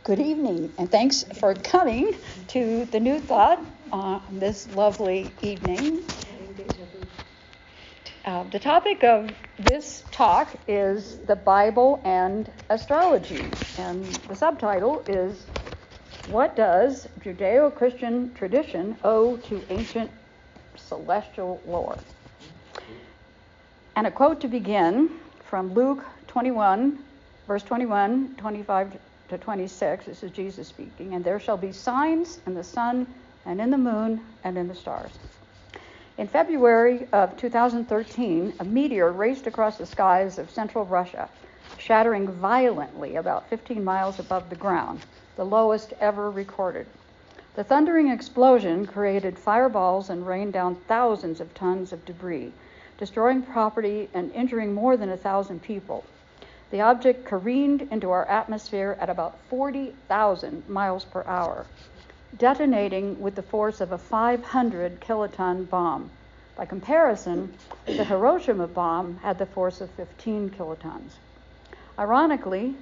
Good evening, and thanks for coming to the New Thought this lovely evening. The topic of this talk is the Bible and astrology, and the subtitle is What Does Judeo-Christian Tradition Owe to Ancient Celestial Lore? And a quote to begin from Luke 21, verse 21, 25 to 26. This is Jesus speaking. And there shall be signs in the sun and in the moon and in the stars. In February of 2013, a meteor raced across the skies of central Russia, shattering violently about 15 miles above the ground, the lowest ever recorded. The thundering explosion created fireballs and rained down thousands of tons of debris, destroying property and injuring more than 1,000 people. The object careened into our atmosphere at about 40,000 miles per hour, detonating with the force of a 500 kiloton bomb. By comparison, the Hiroshima bomb had the force of 15 kilotons. Ironically,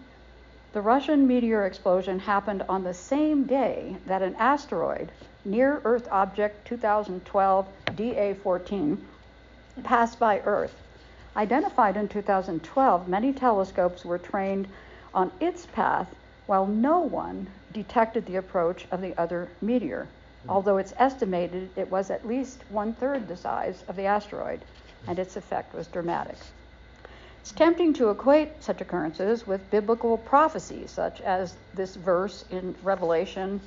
the Russian meteor explosion happened on the same day that an asteroid, near-Earth object 2012 DA14, passed by Earth. Identified in 2012, many telescopes were trained on its path while no one detected the approach of the other meteor, although it's estimated it was at least 1/3 the size of the asteroid, and its effect was dramatic. It's tempting to equate such occurrences with biblical prophecies, such as this verse in Revelation,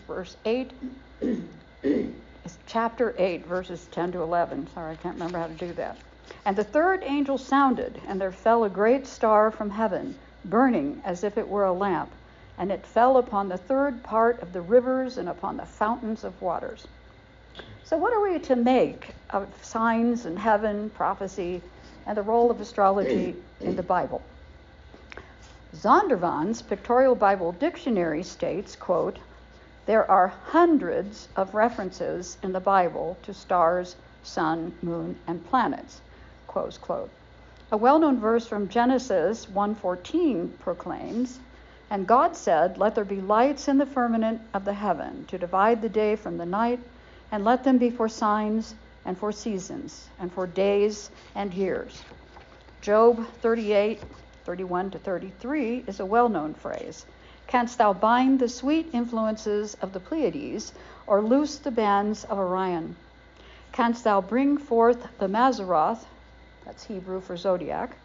chapter 8, verses 10 to 11. Sorry, I can't remember how to do that. And the third angel sounded, and there fell a great star from heaven, burning as if it were a lamp, and it fell upon the third part of the rivers and upon the fountains of waters. So what are we to make of signs in heaven, prophecy, and the role of astrology in the Bible? Zondervan's Pictorial Bible Dictionary states, quote, "There are hundreds of references in the Bible to stars, sun, moon, and planets," close quote. A well-known verse from Genesis 1:14 proclaims, "And God said, let there be lights in the firmament of the heaven to divide the day from the night, and let them be for signs and for seasons and for days and years." Job 38:31 to 33 is a well-known phrase. "Canst thou bind the sweet influences of the Pleiades, or loose the bands of Orion? Canst thou bring forth the Mazzaroth," that's Hebrew for zodiac,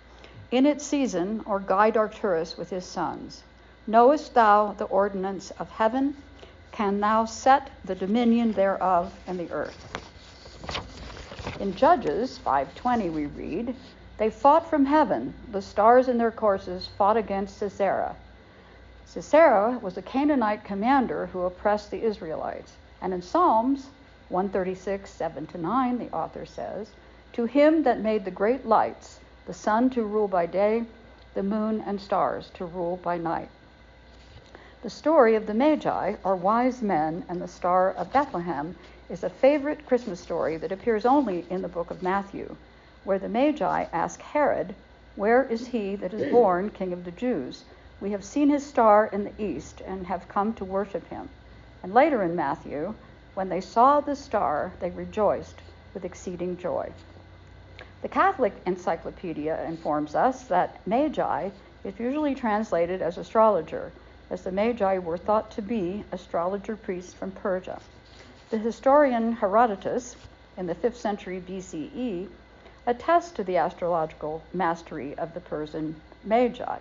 "in its season, or guide Arcturus with his sons? Knowest thou the ordinance of heaven? Can thou set the dominion thereof in the earth?" In Judges 5:20 we read, "They fought from heaven, the stars in their courses fought against Sisera." Sisera was a Canaanite commander who oppressed the Israelites. And in Psalms 136, 7-9, the author says, "To him that made the great lights, the sun to rule by day, the moon and stars to rule by night." The story of the Magi, or wise men, and the Star of Bethlehem is a favorite Christmas story that appears only in the book of Matthew, where the Magi ask Herod, "Where is he that is born King of the Jews? We have seen his star in the east and have come to worship him." And later in Matthew, when they saw the star, they rejoiced with exceeding joy. The Catholic Encyclopedia informs us that Magi is usually translated as astrologer, as the Magi were thought to be astrologer priests from Persia. The historian Herodotus, in the 5th century BCE, attests to the astrological mastery of the Persian Magi.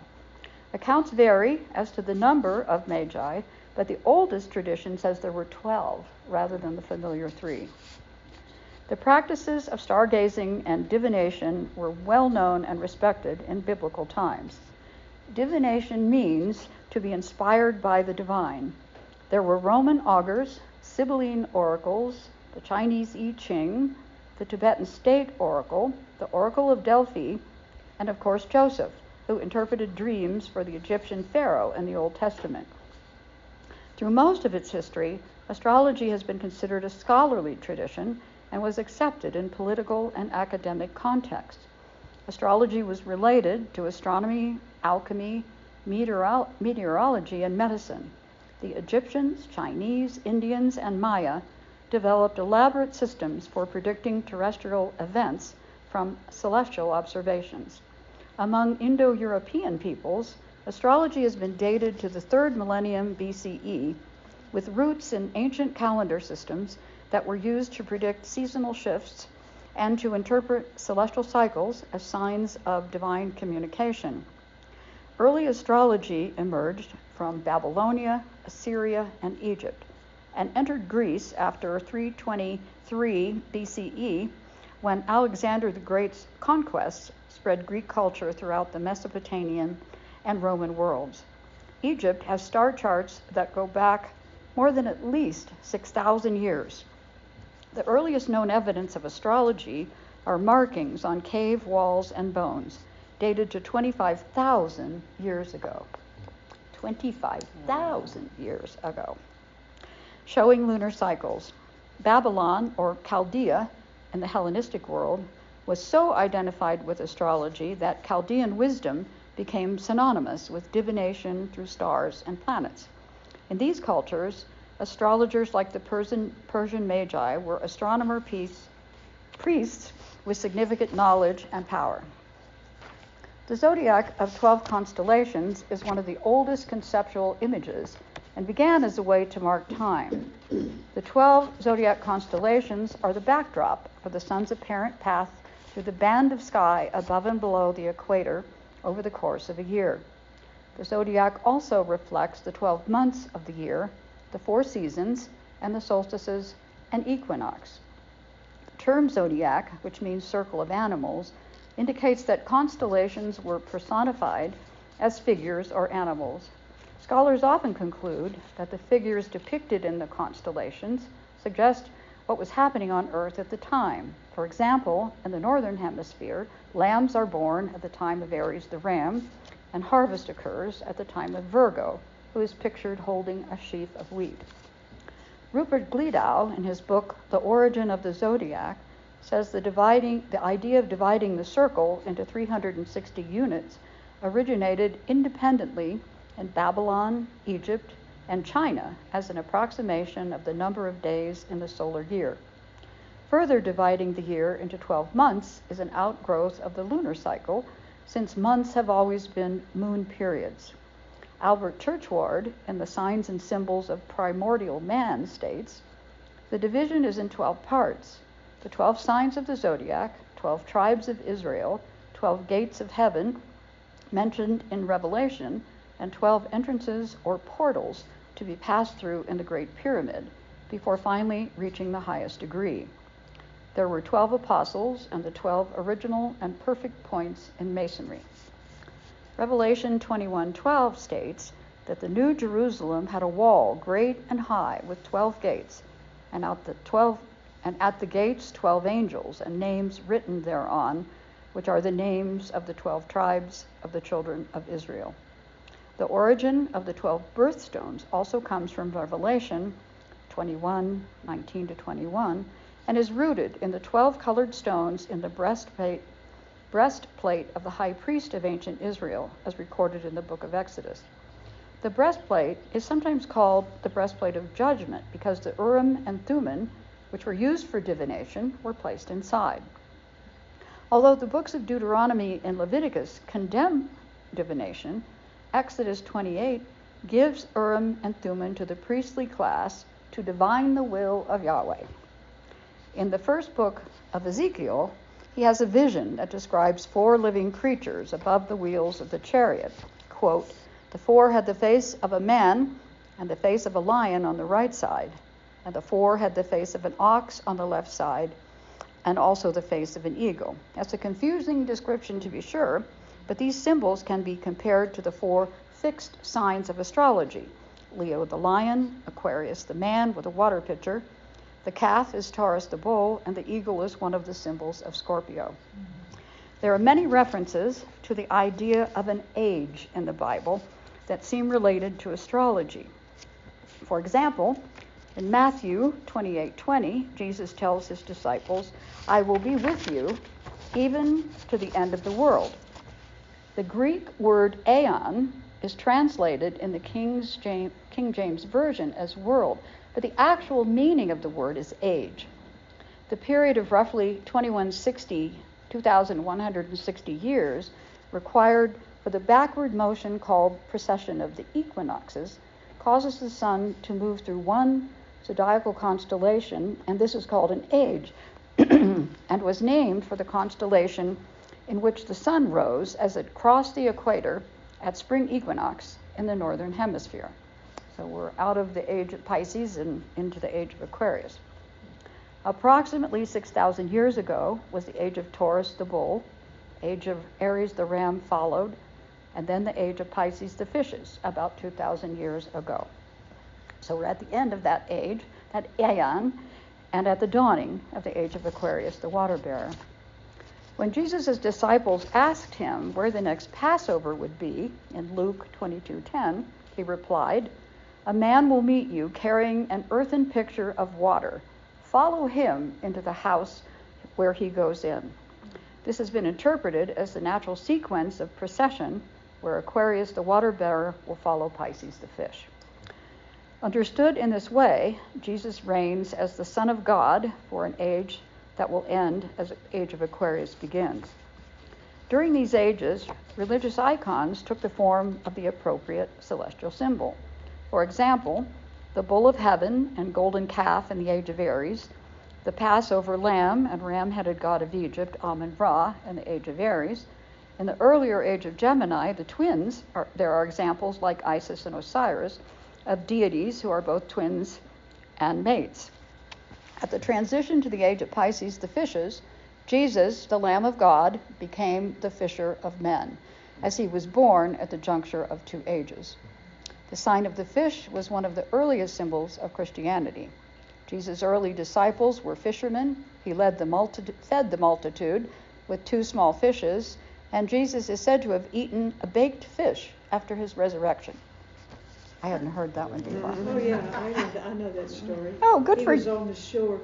Accounts vary as to the number of Magi, but the oldest tradition says there were 12 rather than the familiar 3. The practices of stargazing and divination were well known and respected in biblical times. Divination means to be inspired by the divine. There were Roman augurs, Sibylline oracles, the Chinese I Ching, the Tibetan state oracle, the Oracle of Delphi, and of course Joseph, who interpreted dreams for the Egyptian pharaoh in the Old Testament. Through most of its history, astrology has been considered a scholarly tradition and was accepted in political and academic contexts. Astrology was related to astronomy, alchemy, meteorology, and medicine. The Egyptians, Chinese, Indians, and Maya developed elaborate systems for predicting terrestrial events from celestial observations. Among Indo-European peoples, astrology has been dated to the 3rd millennium BCE, with roots in ancient calendar systems that were used to predict seasonal shifts and to interpret celestial cycles as signs of divine communication. Early astrology emerged from Babylonia, Assyria, and Egypt, and entered Greece after 323 BCE, when Alexander the Great's conquests spread Greek culture throughout the Mesopotamian and Roman worlds. Egypt has star charts that go back more than at least 6,000 years. The earliest known evidence of astrology are markings on cave walls and bones, dated to 25,000 years ago. 25,000 years ago. Showing lunar cycles. Babylon, or Chaldea, in the Hellenistic world, was so identified with astrology that Chaldean wisdom became synonymous with divination through stars and planets. In these cultures, astrologers like the Persian Magi were astronomer priests with significant knowledge and power. The zodiac of 12 constellations is one of the oldest conceptual images and began as a way to mark time. The 12 zodiac constellations are the backdrop for the sun's apparent path through the band of sky above and below the equator over the course of a year. The zodiac also reflects the 12 months of the year, the 4 seasons, and the solstices and equinox. The term zodiac, which means circle of animals, indicates that constellations were personified as figures or animals. Scholars often conclude that the figures depicted in the constellations suggest what was happening on Earth at the time. For example, in the northern hemisphere, lambs are born at the time of Aries the ram, and harvest occurs at the time of Virgo, who is pictured holding a sheaf of wheat. Rupert Gleadow, in his book The Origin of the Zodiac, says the idea of dividing the circle into 360 units originated independently in Babylon, Egypt, and China as an approximation of the number of days in the solar year. Further dividing the year into 12 months is an outgrowth of the lunar cycle, since months have always been moon periods. Albert Churchward, in The Signs and Symbols of Primordial Man, states, "The division is in 12 parts. The 12 signs of the zodiac, 12 tribes of Israel, 12 gates of heaven mentioned in Revelation, and 12 entrances or portals to be passed through in the Great Pyramid, before finally reaching the highest degree. There were 12 apostles and the 12 original and perfect points in Masonry." Revelation 21:12 states that the New Jerusalem had a wall great and high with 12 gates, and at the gates 12 angels and names written thereon, which are the names of the 12 tribes of the children of Israel. The origin of the 12 birthstones also comes from Revelation 21:19-21, and is rooted in the 12 colored stones in the breastplate of the high priest of ancient Israel, as recorded in the book of Exodus. The breastplate is sometimes called the breastplate of judgment because the Urim and Thummim, which were used for divination, were placed inside. Although the books of Deuteronomy and Leviticus condemn divination, Exodus 28 gives Urim and Thummim to the priestly class to divine the will of Yahweh. In the first book of Ezekiel, he has a vision that describes 4 living creatures above the wheels of the chariot. Quote, "The 4 had the face of a man and the face of a lion on the right side, and the 4 had the face of an ox on the left side, and also the face of an eagle." That's a confusing description, to be sure, but these symbols can be compared to the 4 fixed signs of astrology: Leo the lion, Aquarius the man with a water pitcher, the calf is Taurus the bull, and the eagle is one of the symbols of Scorpio. There are many references to the idea of an age in the Bible that seem related to astrology. For example, in Matthew 28:20, Jesus tells his disciples, "I will be with you even to the end of the world." The Greek word aeon is translated in the King James Version as world, but the actual meaning of the word is age. The period of roughly 2,160 years required for the backward motion called precession of the equinoxes causes the sun to move through one zodiacal constellation, and this is called an age, and was named for the constellation in which the sun rose as it crossed the equator at spring equinox in the northern hemisphere. So we're out of the age of Pisces and into the age of Aquarius. Approximately 6,000 years ago was the age of Taurus, the bull, age of Aries, the ram followed, and then the age of Pisces, the fishes, about 2,000 years ago. So we're at the end of that age, that aeon, and at the dawning of the age of Aquarius, the water bearer. When Jesus' disciples asked him where the next Passover would be, in Luke 22:10, he replied, "A man will meet you carrying an earthen pitcher of water. Follow him into the house where he goes in." This has been interpreted as the natural sequence of procession, where Aquarius, the water bearer, will follow Pisces, the fish. Understood in this way, Jesus reigns as the Son of God for an age that will end as the age of Aquarius begins. During these ages, religious icons took the form of the appropriate celestial symbol. For example, the bull of heaven and golden calf in the age of Aries, the Passover lamb and ram-headed god of Egypt, Amun-Ra, in the age of Aries. In the earlier age of Gemini, the twins, there are examples like Isis and Osiris, of deities who are both twins and mates. At the transition to the age of Pisces, the fishes, Jesus, the Lamb of God, became the fisher of men, as he was born at the juncture of two ages. The sign of the fish was one of the earliest symbols of Christianity. Jesus' early disciples were fishermen. He fed the multitude with 2 small fishes, and Jesus is said to have eaten a baked fish after his resurrection. I hadn't heard that one before. Oh yeah, I know that story. Oh, good for you. He was on the shore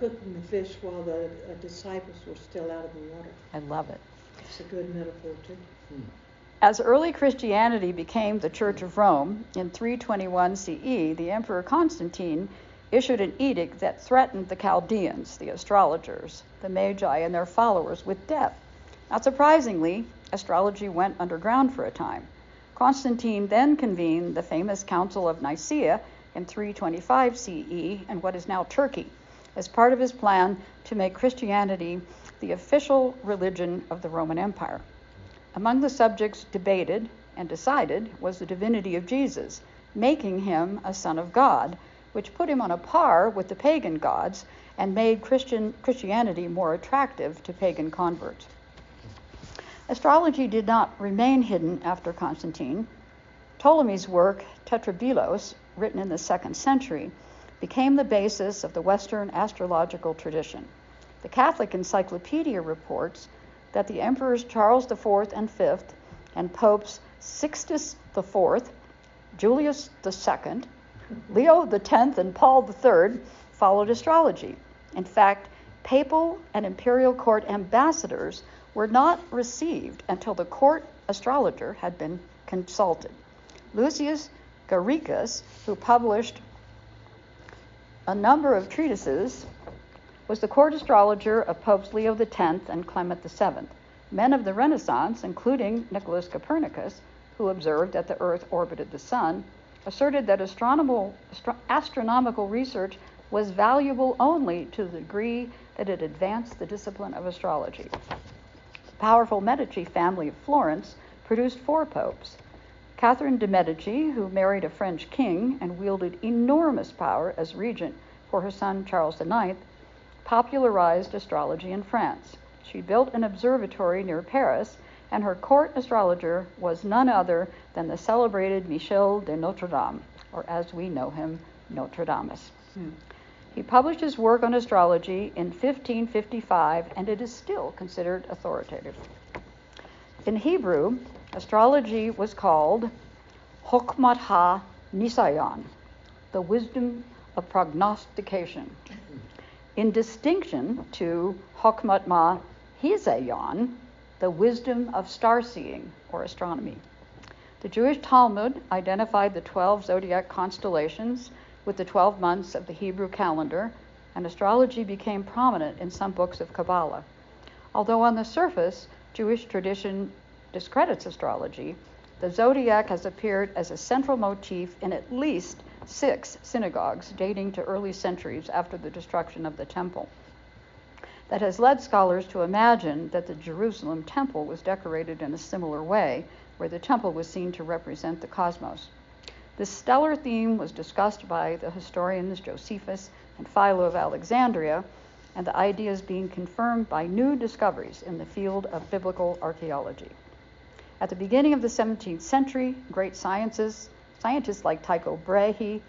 cooking the fish while the disciples were still out of the water. I love it. It's a good metaphor too. As early Christianity became the Church of Rome in 321 CE, the Emperor Constantine issued an edict that threatened the Chaldeans, the astrologers, the Magi, and their followers with death. Not surprisingly, astrology went underground for a time. Constantine then convened the famous Council of Nicaea in 325 CE in what is now Turkey, as part of his plan to make Christianity the official religion of the Roman Empire. Among the subjects debated and decided was the divinity of Jesus, making him a son of God, which put him on a par with the pagan gods and made Christianity more attractive to pagan converts. Astrology did not remain hidden after Constantine. Ptolemy's work, Tetrabylos, written in the 2nd century, became the basis of the Western astrological tradition. The Catholic Encyclopedia reports that the emperors Charles IV and V and popes Sixtus IV, Julius II, Leo X, and Paul III followed astrology. In fact, papal and imperial court ambassadors were not received until the court astrologer had been consulted. Lucius Garricus, who published a number of treatises, was the court astrologer of Popes Leo X and Clement VII. Men of the Renaissance, including Nicholas Copernicus, who observed that the Earth orbited the Sun, asserted that astronomical research was valuable only to the degree that it advanced the discipline of astrology. The powerful Medici family of Florence produced 4 popes. Catherine de' Medici, who married a French king and wielded enormous power as regent for her son Charles IX, popularized astrology in France. She built an observatory near Paris, and her court astrologer was none other than the celebrated Michel de Notre Dame, or as we know him, Nostradamus. He published his work on astrology in 1555, and it is still considered authoritative. In Hebrew, astrology was called Hokmat ha-Nisayon, the wisdom of prognostication, in distinction to Hokmat ma-Hizayon, the wisdom of star-seeing or astronomy. The Jewish Talmud identified the 12 zodiac constellations with the 12 months of the Hebrew calendar, and astrology became prominent in some books of Kabbalah. Although on the surface, Jewish tradition discredits astrology, the zodiac has appeared as a central motif in at least 6 synagogues dating to early centuries after the destruction of the temple. That has led scholars to imagine that the Jerusalem temple was decorated in a similar way, where the temple was seen to represent the cosmos. This stellar theme was discussed by the historians Josephus and Philo of Alexandria, and the idea is being confirmed by new discoveries in the field of biblical archaeology. At the beginning of the 17th century, great scientists like Tycho Brahe,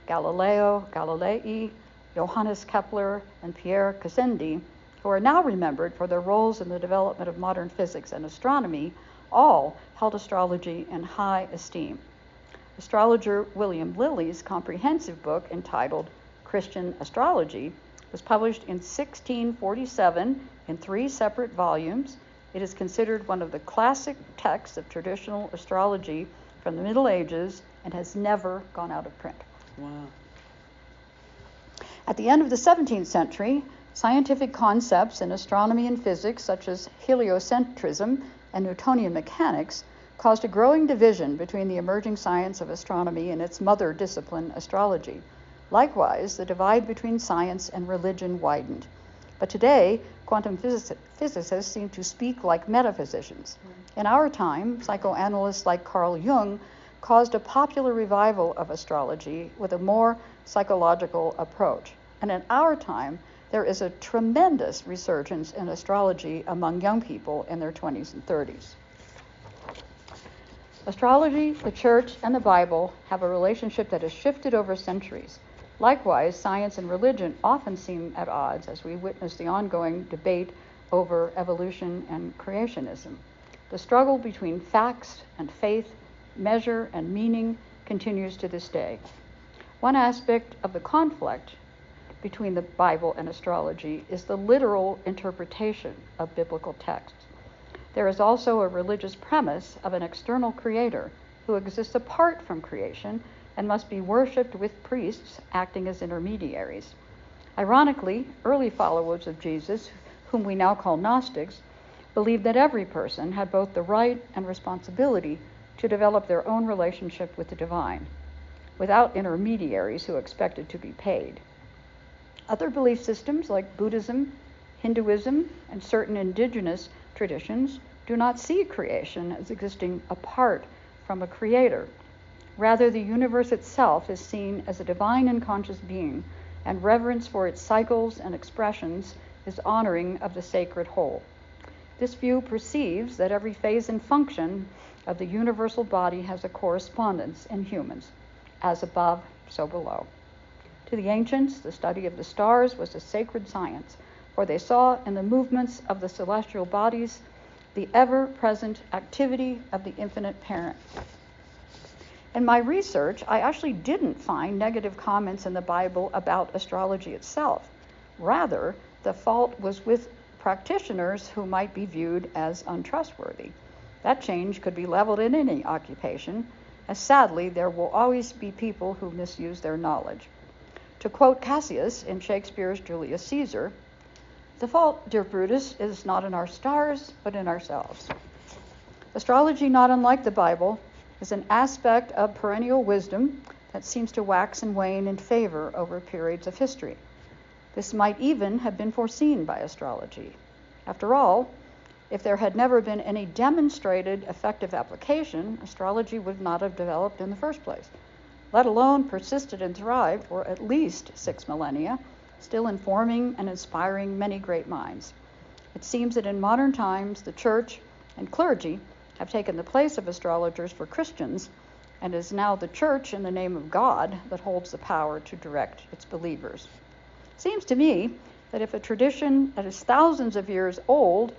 Galileo Galilei, Johannes Kepler, and Pierre Gassendi, who are now remembered for their roles in the development of modern physics and astronomy, all held astrology in high esteem. Astrologer William Lilly's comprehensive book entitled Christian Astrology was published in 1647 in 3 separate volumes. It is considered one of the classic texts of traditional astrology from the Middle Ages and has never gone out of print. Wow. At the end of the 17th century, scientific concepts in astronomy and physics, such as heliocentrism and Newtonian mechanics, caused a growing division between the emerging science of astronomy and its mother discipline, astrology. Likewise, the divide between science and religion widened. But today, quantum physicists seem to speak like metaphysicians. In our time, psychoanalysts like Carl Jung caused a popular revival of astrology with a more psychological approach. And in our time, there is a tremendous resurgence in astrology among young people in their 20s and 30s. Astrology, the church, and the Bible have a relationship that has shifted over centuries. Likewise, science and religion often seem at odds as we witness the ongoing debate over evolution and creationism. The struggle between facts and faith, measure and meaning continues to this day. One aspect of the conflict between the Bible and astrology is the literal interpretation of biblical texts. There is also a religious premise of an external creator who exists apart from creation and must be worshipped with priests acting as intermediaries. Ironically, early followers of Jesus, whom we now call Gnostics, believed that every person had both the right and responsibility to develop their own relationship with the divine, without intermediaries who expected to be paid. Other belief systems like Buddhism, Hinduism, and certain indigenous traditions do not see creation as existing apart from a creator. Rather, the universe itself is seen as a divine and conscious being, and reverence for its cycles and expressions is honoring of the sacred whole. This view perceives that every phase and function of the universal body has a correspondence in humans, as above, so below. To the ancients, the study of the stars was a sacred science, for they saw in the movements of the celestial bodies the ever-present activity of the infinite parent. In my research, I actually didn't find negative comments in the Bible about astrology itself. Rather, the fault was with practitioners who might be viewed as untrustworthy. That change could be leveled in any occupation, as sadly there will always be people who misuse their knowledge. To quote Cassius in Shakespeare's Julius Caesar, "The fault, dear Brutus, is not in our stars, but in ourselves." Astrology, not unlike the Bible, is an aspect of perennial wisdom that seems to wax and wane in favor over periods of history. This might even have been foreseen by astrology. After all, if there had never been any demonstrated effective application, astrology would not have developed in the first place, let alone persisted and thrived for at least 6 millennia, still informing and inspiring many great minds. It seems that in modern times, the church and clergy have taken the place of astrologers for Christians, and it is now the church in the name of God that holds the power to direct its believers. It seems to me that if a tradition that is thousands of years old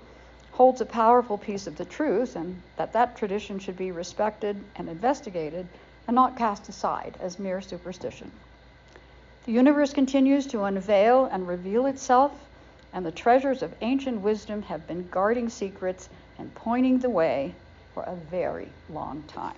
holds a powerful piece of the truth, and that tradition should be respected and investigated and not cast aside as mere superstition. The universe continues to unveil and reveal itself, and the treasures of ancient wisdom have been guarding secrets and pointing the way for a very long time.